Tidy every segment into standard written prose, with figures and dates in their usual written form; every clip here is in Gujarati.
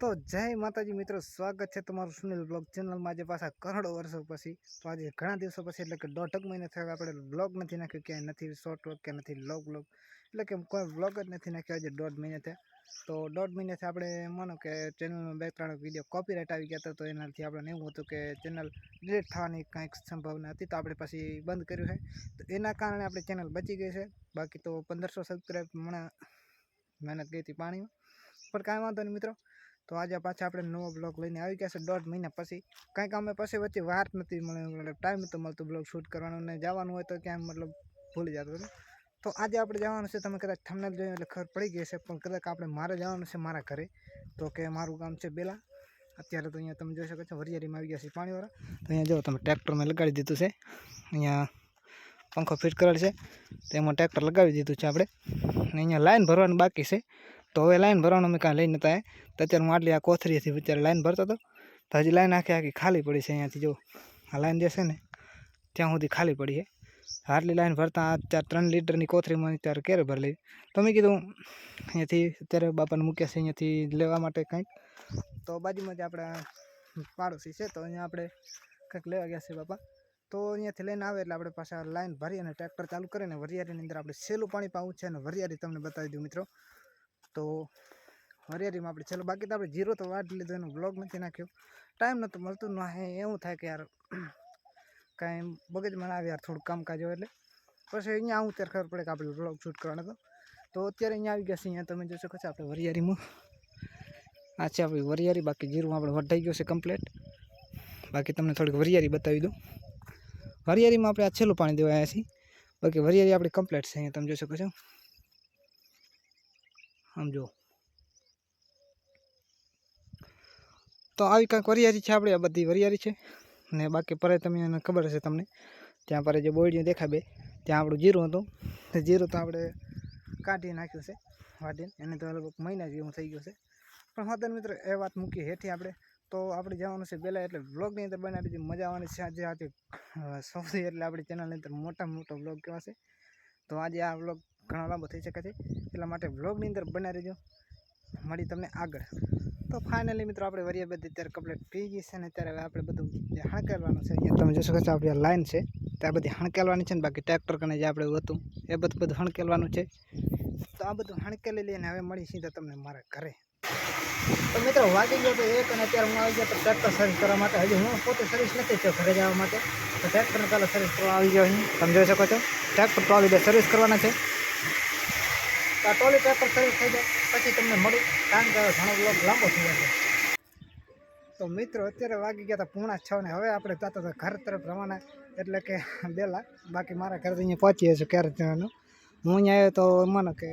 તો જય માતાજી મિત્રો, સ્વાગત છે તમારું સુનિલ બ્લોગ ચેનલમાં. આજે પાછા કરોડો વર્ષો પછી, તો આજે ઘણા દિવસો પછી, એટલે કે 1.5 મહિના થયા આપણે બ્લોગ નથી નાખ્યો, ક્યાંય નથી શોર્ટ વ્લોગ કે નથી લોગ બ્લોગ, એટલે કે કોઈ બ્લોગ જ નથી નાખ્યો. આજે 1.5 મહિના થયા. તો 1.5 મહિનાથી આપણે માનો કે ચેનલમાં 2-3 વિડીયો કોપીરાઇટ આવી ગયા હતા, તો એનાથી આપણે એવું હતું કે ચેનલ ડિલીટ થવાની કંઈક સંભાવના હતી, તો આપણે પછી બંધ કર્યું છે. તો એના કારણે આપણી ચેનલ બચી ગઈ છે. બાકી તો 1500 સબસ્ક્રાઈબ મહેનત ગઈ હતી પાણીમાં, પણ કાંઈ વાંધો નહીં મિત્રો. તો આજે પાછા આપણે નવો બ્લોગ લઈને આવી ગયા છે 1.5 મહિના પછી. કંઈક અમે પછી વચ્ચે વાર નથી મળે, ટાઈમ નહોતો મળતો બ્લોગ શૂટ કરવાનો, ને જવાનું હોય તો ક્યાંય મતલબ ભૂલી જતો હતો. તો આજે આપણે જવાનું છે, તમે કદાચ થંબનેલ જોયું એટલે ખબર પડી ગઈ છે, પણ કદાચ આપણે મારે જવાનું છે મારા ઘરે. તો કે મારું ગામ છે બેલા. અત્યારે તો અહીંયા તમે જોઈ શકો છો વરિયાળીમાં આવી ગયા છે પાણીવાળા. તો અહીંયા જો તમે ટ્રેક્ટર મેં લગાડી દીધું છે, અહીંયા પંખો ફિટ કરેલ છે, તો એમાં ટ્રેક્ટર લગાવી દીધું છે આપણે. અને અહીંયા લાઈન ભરવાનું બાકી છે. તો હવે લાઈન ભરવાનું અમે કાંઈ લઈને નતા. તો અત્યારે હું આટલી આ કોથળીથી અત્યારે લાઈન ભરતો હતો, તો હજી લાઈન આખી ખાલી પડી છે. અહીંયાથી જો આ લાઈન જે છે ને ત્યાં સુધી ખાલી પડી છે. આટલી લાઈન ભરતા 3 લીટરની કોથળીમાં અત્યારે ક્યારે ભરી લઈ. તો મેં કીધું અહીંયાથી અત્યારે બાપાને મૂક્યા છે અહીંયાથી લેવા માટે કંઈક. તો બાજુમાં જ આપણા પાડોશી છે, તો અહીંયા આપણે કંઈક લેવા ગયા છે બાપા. તો અહીંયાથી લઈને આવે એટલે આપણે પાછા લાઈન ભરી અને ટ્રેક્ટર ચાલુ કરીને વરિયાળીની અંદર આપણે છેલ્લું પાણી પાવું છે. અને વરિયાળી તમને બતાવી દઉં મિત્રો. તો વરિયાળીમાં આપણે છેલ્લું, બાકી તો આપણે જીરો તો વાટ લીધો, એનો બ્લોગ નથી નાખ્યો, ટાઈમ નહોતો મળતો. ના એવું થાય કે યાર કાંઈ મગજમાં આવે યાર, થોડું કામકાજ હોય એટલે પછી અહીંયા આવું ત્યારે ખબર પડે કે આપણે બ્લોગ શૂટ કરવાનો હતો. તો અત્યારે અહીંયા આવી ગયા છે. અહીંયા તમે જોઈ શકો છો આપણે વરિયાળીમાં આ છે આપણી વરિયાળી. બાકી જીરું આપણે વઢાઈ ગયું છે કમ્પ્લીટ. બાકી તમને થોડીક વરિયાળી બતાવી દઉં. વરિયાળીમાં આપણે આ છેલ્લું પાણી દેવા આવ્યા છીએ. બાકી વરિયાળી આપણી કમ્પ્લીટ છે. અહીંયા તમે જોઈ શકો છો, સમજો. તો આવી કંઈક વરિયાળી છે આપણે, આ બધી વરિયાળી છે. ને બાકી પરે તમને ખબર હશે, તમને ત્યાં પરે જે બોયડીઓ દેખાય બે, ત્યાં આપણું જીરું હતું. તે જીરું તો આપણે કાઢી નાખ્યું છે વાટીને, એને તો લગભગ મહિના જેવું થઈ ગયું છે. પણ હા મિત્રો, એ વાત મૂકી હેઠી આપણે. તો આપણે જવાનું છે બેલા, એટલે વ્લોગની અંદર બનાવી દીધી, મજા આવવાની છે. આજે સૌથી એટલે આપણી ચેનલની અંદર મોટામાં મોટો વ્લોગ કહેવાશે. તો આજે આ વ્લોગ ઘણો લાંબો થઈ શકે છે, એટલા માટે વ્લોગની અંદર બનાવી રહેજો. મળી તમને આગળ. તો ફાઇનલી મિત્રો આપણે વરિયા બધી અત્યારે કમ્પ્લીટ પી ગઈ છે. ને અત્યારે હવે આપણે બધું જે હણકેલવાનું છે, અહીંયા તમે જોઈ શકો છો આપણી લાઈન છે, ત્યાં બધી હણકેલવાની છે. ને બાકી ટ્રેક્ટર કને જે આપણે હતું એ બધું હણકેલવાનું છે. તો આ બધું હણકેલી લઈને હવે મળી સીધા તમને મારા ઘરે. તો મિત્રો વાગી ગયો તો 1, અને અત્યારે હું આવી ગયો તો ટ્રેક્ટર સર્વિસ કરવા માટે. હજી હું પોતે સર્વિસ નથી થયો ઘરે જવા માટે, તો ટ્રેક્ટરને પહેલાં સર્વિસ કરવા આવી ગયો. અહીં તમે જોઈ શકો છો ટ્રેક્ટર ટ્રોલી 2 સર્વિસ કરવાના છે. તો આ ટ્રોલી ટ્રેક્ટર સર્વિસ થઈ જાય પછી તમને મળું, કારણ કે ઘણો બ્લોગ લાંબો થઈ જશે. તો મિત્રો અત્યારે વાગી ગયા હતા 5:45 ને હવે આપણે જતા હતા ઘર તરફ રવાના, એટલે કે બેલા. બાકી મારા ઘરે તો અહીંયા પહોંચીએ છીએ ક્યારે જવાનું. હું અહીંયા આવ્યો તો માનો કે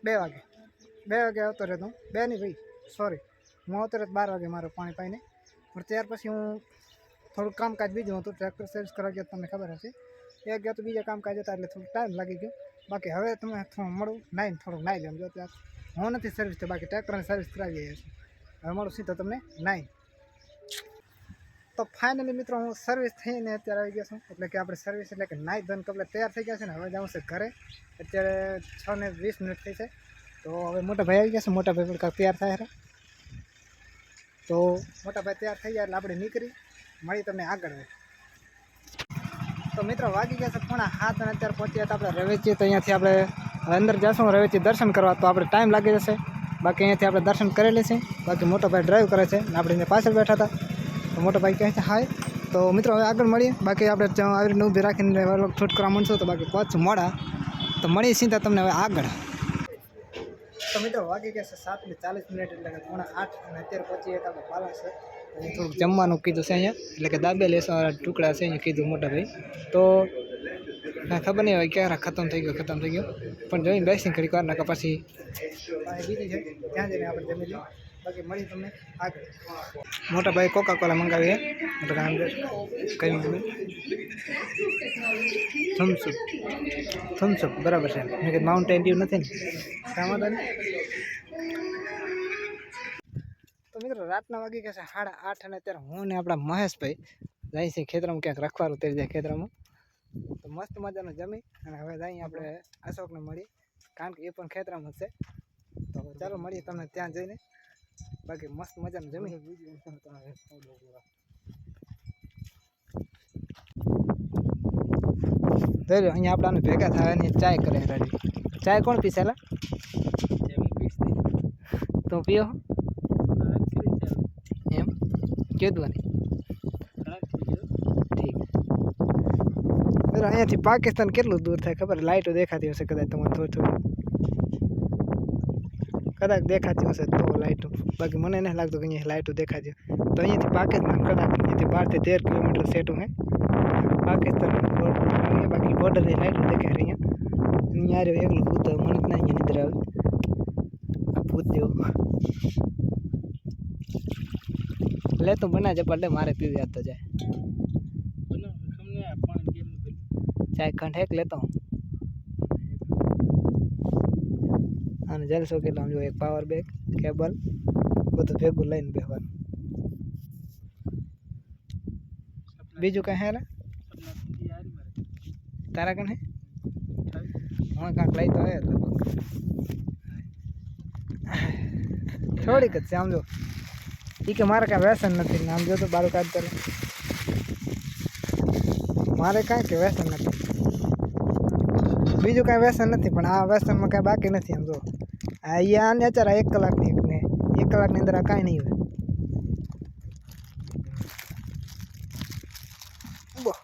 2 વાગે આવતો રહેતો હું. 2 નહીં ભાઈ, સોરી, હું આવતો રહેતો 12 વાગે મારો પાણી પાઈને. પણ ત્યાર પછી હું થોડુંક કામકાજ બીજું હતું, ટ્રેક્ટર સર્વિસ કરવા ગયો, તમને ખબર હશે. એક ગયા તો બીજા કામકાજ હતા, એટલે થોડુંક ટાઈમ લાગી ગયો. બાકી હવે તમે થોડું મળું, થોડુંક નાહી લેમ. જો ત્યાં હું નથી સર્વિસ તો બાકી ટ્રેક્ટરની સર્વિસ કરાવી છે. હવે મળું સીધો તમને નાહી. તો ફાઇનલી મિત્રો હું સર્વિસ થઈને અત્યારે આવી ગયા છું, એટલે કે આપણે સર્વિસ એટલે કે નાહી ધોઈને કમ્પ્લીટ તૈયાર થઈ ગયા છે. ને હવે જવું છે ઘરે. અત્યારે 6:20 થઈ છે. તો હવે મોટા ભાઈ આવી ગયા છે, મોટા ભાઈ પણ કાંઈક તૈયાર થાય. તો મોટા ભાઈ તૈયાર થઈ જાય એટલે આપણે નીકળી મળી તમને આગળ. તો મિત્રો વાગી ગયા છે 6:30 અને અત્યારે પહોંચ્યા હતા આપણે રવેચી. તો અહીંયાથી આપણે અંદર જઈશું રવેચી દર્શન કરવા, તો આપણે ટાઈમ લાગી જશે. બાકી અહીંયાથી આપણે દર્શન કરેલી છે. બાકી મોટો ભાઈ ડ્રાઈવ કરે છે, આપણે અહીંયા પાછળ બેઠા હતા. તો મોટો ભાઈ કહે છે હાય. તો મિત્રો હવે આગળ મળીએ. બાકી આપણે આવી રીતે ઊભી રાખીને શૂટ કરવા માંડશું. તો બાકી પહોંચશું મોડા, તો મળીએ સીધા તમને હવે આગળ. તો મિત્રો વાગી ગયા છે 7:40, એટલે કે 7:45, અને અત્યારે પહોંચીએ આપણે પાલાસ. થોડુંક જમવાનું કીધું છે અહીંયા, એટલે કે દાબેલી ટુકડા છે અહીંયા કીધું મોટા ભાઈ. તો કાંઈ ખબર નહીં હવે ક્યારે ખતમ થઈ ગયો, પણ જોઈને બેસી ઘડી વાર નાખા પછી બીજી છે ત્યાં જઈને આપણે જમી લઈએ. બાકી મળી તમને આગળ. મોટા ભાઈ કોકા-કોલા મંગાવીએ, એટલે આમ કહ્યું થમ્સઅપ બરાબર છે. મેં કીધું માઉન્ટેન ડ્યુ નથી ને, કામ હતા ને. તો મિત્રો રાતના વાગી ગયા છે 8:30, અને અત્યારે હું ને આપણા મહેશભાઈ જાય છે ખેતરમાં, ક્યાંક રખવાનું થઈ જાય ખેતરમાં. તો મસ્ત મજાનું જમી અને હવે જઈએ આપણે અશોકને મળીએ, કારણ કે એ પણ ખેતરમાં જ છે. તો ચાલો મળીએ તમને ત્યાં જઈને. બાકી મસ્ત મજાનું જમી અહીંયા આપણાને ભેગા થાય ને ચાય કરે રેડી ચાય કોણ પીસેલા તું પીઓ એમ કીધું ઠીક અહીંયાથી પાકિસ્તાન કેટલું દૂર થાય ખબર લાઇટો દેખાતી હશે કદાચ તમારે થોડી કદાચ દેખાતી હશે તો લાઇટો બાકી મને નથી લાગતું કે અહીંયા લાઇટો દેખાતી તો અહીંયાથી પાકિસ્તાન કદાચ અહીંયાથી 12 થી 13 કિલોમીટર સેટું હે પાકિસ્તાન અહીંયા બાકી બોર્ડરની લાઇટો દેખાય અહીંયા યાર એકલું ભૂત મને જ ના અહીંયા નિદ્ર આવે આ ભૂત જેવું લે તું બનાજે પડે મારે પીવી આતો જાય ચાય ખંડ હેક લેતો હું અને જલસો કેટલો આમ જો એક પાવર બેગ કેબલ બધું ભેગું લઈને બેહવાનું બીજું કઈ હે તારા કને હું કાંક લઈ તો આવ્યો થોડીક જ છે આમ જો એ કે મારે કાંઈ વ્યસન નથી આમ જો તો બારું કાઢ કરે મારે કાંઈ કે વ્યસન નથી બીજું કાંઈ વ્યસન નથી પણ આ વ્યસનમાં કાંઈ બાકી નથી આમ જો અહીંયા આને અત્યારે 1 કલાકની ને 1 કલાકની અંદર આ કાંઈ નહીં હોય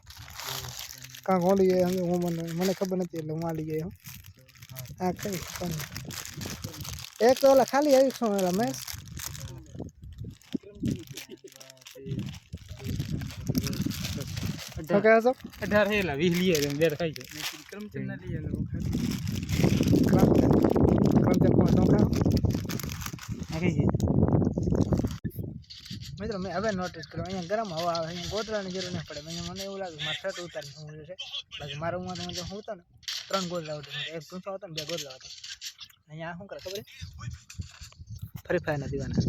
કાંક ઓલી જાય હું મને ખબર નથી એટલે હું આલી ગયો આ કઈ એક તો ઓલા ખાલી આવી શું ઓલા મેસ તો કહે છો 18 હેલા 20 લીએ એમ બેર ખાઈ ગયો ક્રમચંદ ના લીએ ક્રમચંદ કોણ તો ખાઓ આવી ગઈ મિત્રો મેં હવે નોટિસ કર્યું અહીંયા ગરમ હવા આવે અહીંયા ગોદડાની જરૂર નહીં પડે મને એવું લાગે મારે શર્ટ ઉતારીને હું છે બાકી મારા હું જો હું હતો ને 3 ગોદડા હતો એક ટૂંચો હતો ને 2 ગોદડા હતો અહીંયા શું કરે ખબર ફરી ફાયરના દીવાના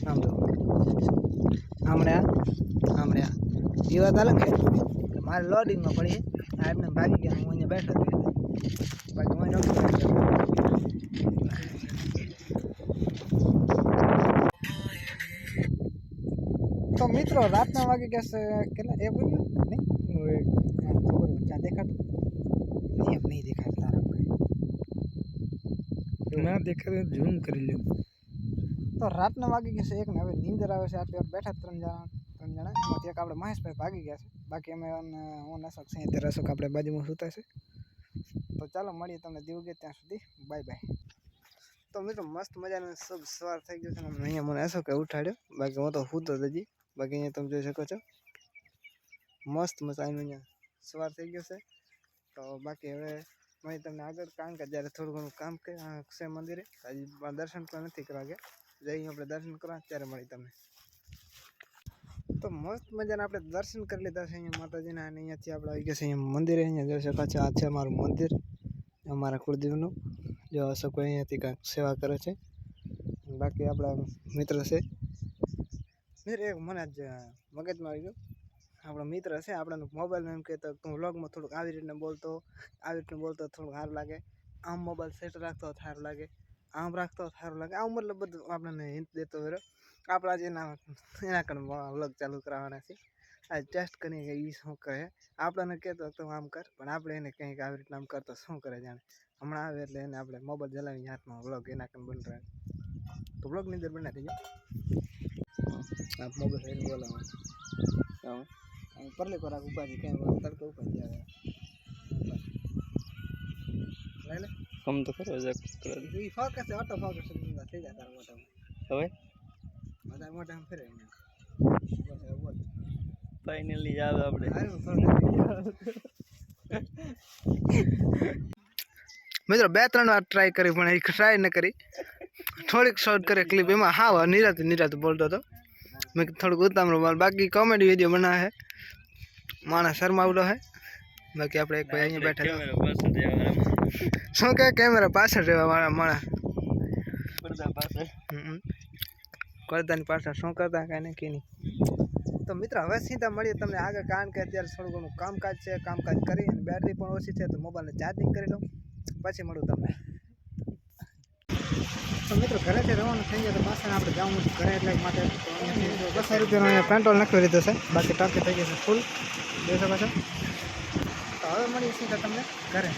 આમ જો આમણે દીવા તાલે કે મારે લોડિંગમાં પડી આ એમને ભાગી ગયા હું અહીંયા બેઠો હતો બાકી હું તો મિત્રો રાતના વાગે કહેશે કેટલા એ બોલ્યું નહીં ખબર ચા દેખાતું નહીં દેખાતું તારા ના દેખાય ઝૂમ કરી લ્યો તો રાતના વાગી ગયા છે એક ને હવે નીંદર આવે છે આટલી વાર બેઠા 3 જણા એમાંથી એક આપણે મહેશભાઈ ભાગી ગયા છે બાકી અમે હું નસક છે અત્યારે અશોક આપણે બાજુમાં સૂતા છે તો ચાલો મળીએ તમને દીવગે ત્યાં સુધી બાય બાય તો મિત્રો મસ્ત મજાનો શુભ સવાર થઈ ગયો છે અહીંયા મને અશોકે ઉઠાડ્યો બાકી હું તો સૂતો જ હજી બાકી અહીંયા તમે જોઈ શકો છો મસ્ત મજાનું અહીંયા સવાર થઈ ગયો છે તો બાકી હવે મળી તમને આગળ કારણ કે જ્યારે થોડું ઘણું કામ છે મંદિરે હજી દર્શન પણ નથી કરવા ગયા જઈએ આપણે દર્શન કરવા ત્યારે મળી તમને તો મસ્ત મજાના આપણે દર્શન કરી લીધા છે અહીંયા માતાજીના અને અહીંયાથી આપણે આવી ગયા છે અહીંયા મંદિરે અહીંયા જોઈ શકો છો આ છે અમારું મંદિર અમારા કુળદેવનું જો અશોક અહીંયાથી કાંઈક સેવા કરે છે બાકી આપણા મિત્ર છે મિત્ર એક મને જ મગજમાં આવી ગયું આપણો મિત્ર છે આપણને મોબાઈલમાં એમ કહેતો તું વ્લોગમાં થોડુંક આવી રીતને બોલતો થોડુંક સારું લાગે આમ મોબાઈલ સેટ રાખતો સારું લાગે આમ રાખતો સારું લાગે આમ મતલબ બધું આપણને હિન્ટ દેતો હોય આપણા જ એના કણ વ્લોગ ચાલુ કરાવવાના છે આ ટેસ્ટ કરીએ કે એ શું કહે આપણને કહેતો તો આમ કર પણ આપણે એને કંઈક આવી રીતના આમ કરતો શું કરે જાણે હમણાં આવે એટલે એને આપણે મોબાઈલ ચલાવીને હાથમાં વ્લોગ એના કણ બન રહે તો વ્લોગની અંદર બનાવી દઈએ આપ મોબાઈલ લઈને બોલાવવાનું પરલે કોરાક ઉપાજી કેમ તડકે ઉપાજી આવે લઈ લે કમ તો કરો જક એ ફોકસ છે ઓટો ફોકસ થઈ જાય તારા મોટા હવે બધા મોટા ફેરે બોલ ફાઇનલી આવે આપણે મિત્રો 2-3 વાર ટ્રાય કરી પણ એ ટ્રાય ન કરી થોડીક શોર્ટ કરે ક્લિપ એમાં હા નિરાત બોલતો હતો મેં થોડુંક ઉતામળું બાકી કોમેડી વિડીયો બનાવે છે માણસ શર્માવડો છે બાકી આપણે એક ભાઈ અહીંયા બેઠા શું કહે કેમેરા પાછળ રહેવા વાળા માણસ પડદાની પાછળ શું કરતા કાંઈ નહીં તો મિત્ર હવે સીધા મળીએ તમને આગળ કારણ કે અત્યારે થોડું ઘણું કામકાજ છે કામકાજ કરી અને બેટરી પણ ઓછી છે તો મોબાઈલને ચાર્જિંગ કરી લઉં પછી મળું તમને તો મિત્રો ઘરેથી રવાનું થઈ જાય તો પાછળ આપણે જવાનું હતું ઘરે એટલે માટે તો અહીંયાથી 200 રૂપિયાનો અહીંયા પેટ્રોલ નાખી લીધો છે બાકી ટાંકી થઈ ગઈ છે ફૂલ જોઈ શકો છો તો હવે મળીએ સીધા તમને ઘરે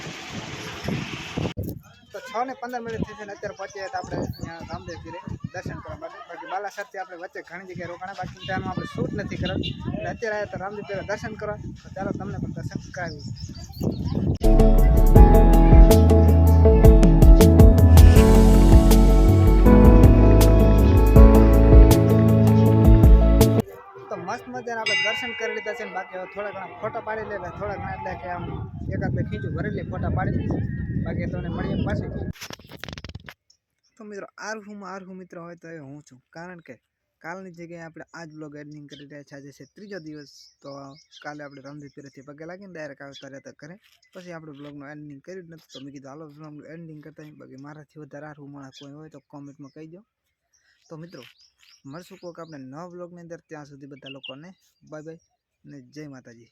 તો 6 ને 15 મિનિટ થઈ છે ને અત્યારે પહોંચ્યા હતા આપણે અહીંયા રામદેવ પીરે દર્શન કરવા માટે બાકી બાલાસરથી આપણે વચ્ચે ઘણી જગ્યાએ રોકાણા બાકી ત્યાંનું આપણે શૂટ નથી કરાવ્યું એટલે અત્યારે આવ્યા તો રામદેવ પીરે દર્શન કરવા તો ચાલો તમને પણ દર્શન કરાવીએ તો મસ્ત મજાના આપણે દર્શન કરી લીધા છે ને બાકી હવે થોડા ઘણા ફોટા પાડી લે થોડા ઘણા એટલે કે આમ એકાદ બે ખીચું ભરી લે ફોટા પાડી બાકી તમને મળીએ પાછી તો મિત્રો આરહું મિત્ર હોય તો એ હું છું કારણ કે કાલની જગ્યાએ આપણે આજ બ્લોગ એડિટિંગ કરી રહ્યા છે આજે છે ત્રીજો દિવસ તો કાલે આપણે રામદેવ પીરેથી પગે લાગીને ડાયરેક્ટ આવતા રહેતા ઘરે પછી આપણે બ્લોગનું એડિટિંગ કર્યું જ નથી તો મેં કીધું હાલો બ્લોગનું એડિટિંગ કરતા બાકી મારાથી વધારે આરહું માણસ કોઈ હોય તો કોમેન્ટમાં કહી દો તો મિત્રો મળશું કોઈક આપણે નવા બ્લોગની અંદર ત્યાં સુધી બધા લોકોને બાય બાય ને જય માતાજી